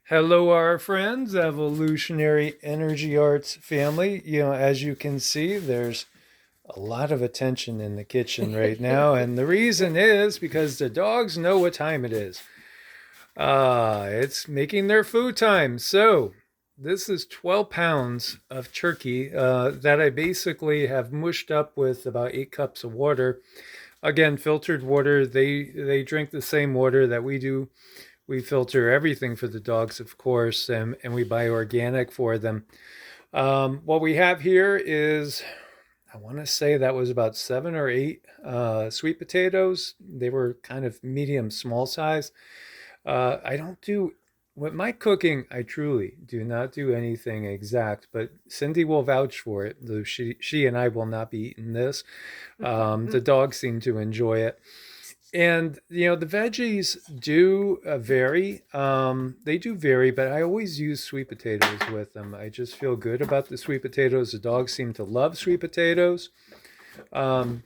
Hello, our friends, Evolutionary Energy Arts family. As you can see, there's a lot of attention in the kitchen right now. And the reason is because the dogs know what time it is. It's making their food time. So, this is 12 pounds of turkey that I basically have mushed up with about 8 cups of water. Again, filtered water. They drink the same water that we do. We filter everything for the dogs, of course, and we buy organic for them. What we have here is, I want to say that was about 7 or 8 sweet potatoes. They were kind of medium, small size. I don't do, with my cooking, I truly do not do anything exact, but Cindy will vouch for it, though she and I will not be eating this. The dogs seem to enjoy it. And the veggies do vary. They do vary, but I always use sweet potatoes with them. I just feel good about the sweet potatoes. The dogs seem to love sweet potatoes. Um,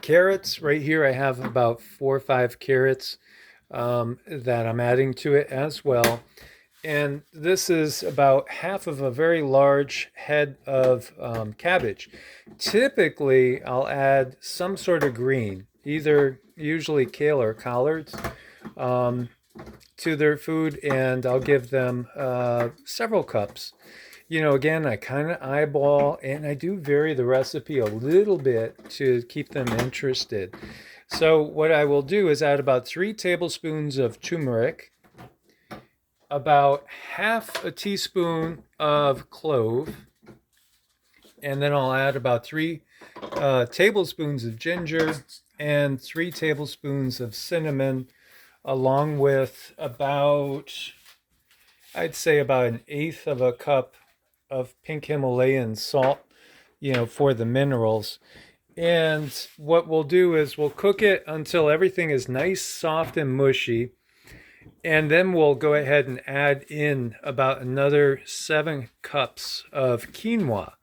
Carrots, right here, I have about 4 or 5 carrots that I'm adding to it as well. And this is about half of a very large head of cabbage. Typically, I'll add some sort of green, either usually kale or collards, um, to their food, and I'll give them several cups. Again, I kind of eyeball and I do vary the recipe a little bit to keep them interested. So, what I will do is add about 3 tablespoons of turmeric, about half a teaspoon of clove, and then I'll add about 3 tablespoons of ginger and 3 tablespoons of cinnamon, along with I'd say about an eighth of a cup of pink Himalayan salt, for the minerals. And what we'll do is we'll cook it until everything is nice, soft, and mushy. And then we'll go ahead and add in about another 7 cups of quinoa.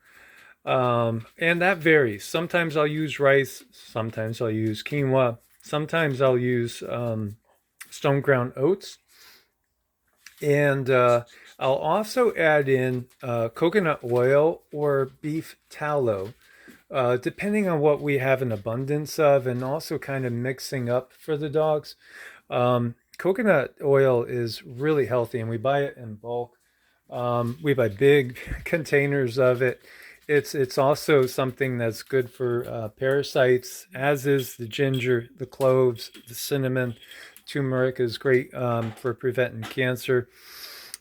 And that varies. Sometimes I'll use rice, sometimes I'll use quinoa, sometimes I'll use stone ground oats. And I'll also add in coconut oil or beef tallow, depending on what we have an abundance of, and also kind of mixing up for the dogs. Coconut oil is really healthy, and we buy it in bulk. We buy big containers of it. It's also something that's good for parasites, as is the ginger, the cloves, the cinnamon. Turmeric is great for preventing cancer.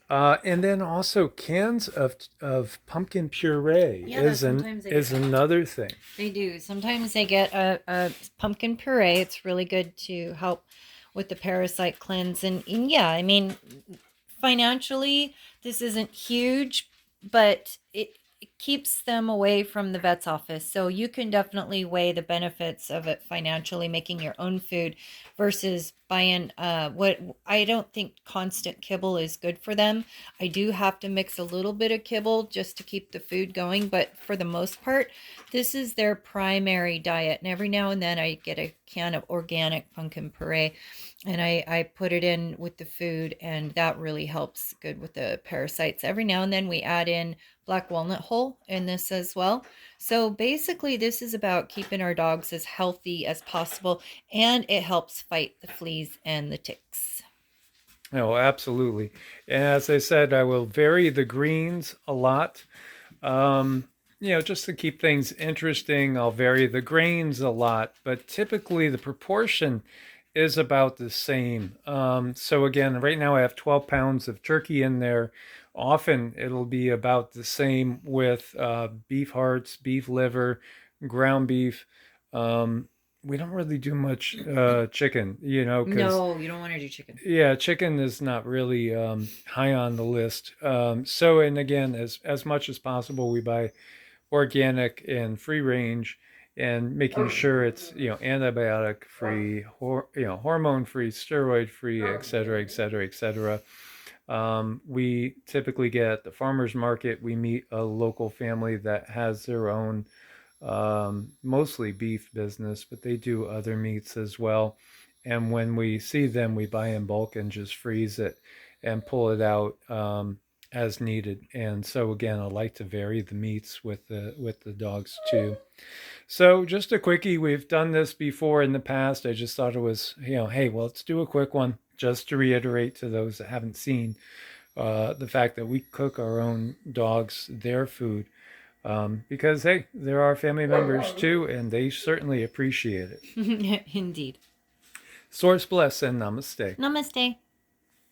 And then also cans of pumpkin puree Yeah, sometimes they get is that. another thing. They do. Sometimes they get a pumpkin puree. It's really good to help with the parasite cleanse. And yeah, I mean, financially, this isn't huge, but it keeps them away from the vet's office. So you can definitely weigh the benefits of it financially, making your own food versus buying what I don't think constant kibble is good for them. I do have to mix a little bit of kibble just to keep the food going, but for the most part, this is their primary diet. And every now and then I get a can of organic pumpkin puree and I put it in with the food, and that really helps good with the parasites. Every now and then we add in black walnut hull in this as well. So basically, this is about keeping our dogs as healthy as possible, and it helps fight the fleas and the ticks. Oh, absolutely. And as I said, I will vary the greens a lot. Just to keep things interesting, I'll vary the grains a lot, but typically the proportion is about the same. So again, right now I have 12 pounds of turkey in there. Often it'll be about the same with beef hearts, beef liver, ground beef. Um, we don't really do much chicken, because No, you don't want to do chicken. yeah, chicken is not really high on the list. So, and again, as much as possible, we buy organic and free range, and making sure it's antibiotic free, hormone free, steroid free, et cetera, et cetera, et cetera. We typically get at the farmers market. We meet a local family that has their own mostly beef business, but they do other meats as well. And when we see them, we buy in bulk and just freeze it and pull it out as needed. And so again, I like to vary the meats with the dogs too. So just a quickie, we've done this before in the past. I just thought it was, hey, well, let's do a quick one just to reiterate to those that haven't seen the fact that we cook our own dogs their food. Because, hey, they're our family members too, and they certainly appreciate it. Indeed. Source bless and namaste. Namaste.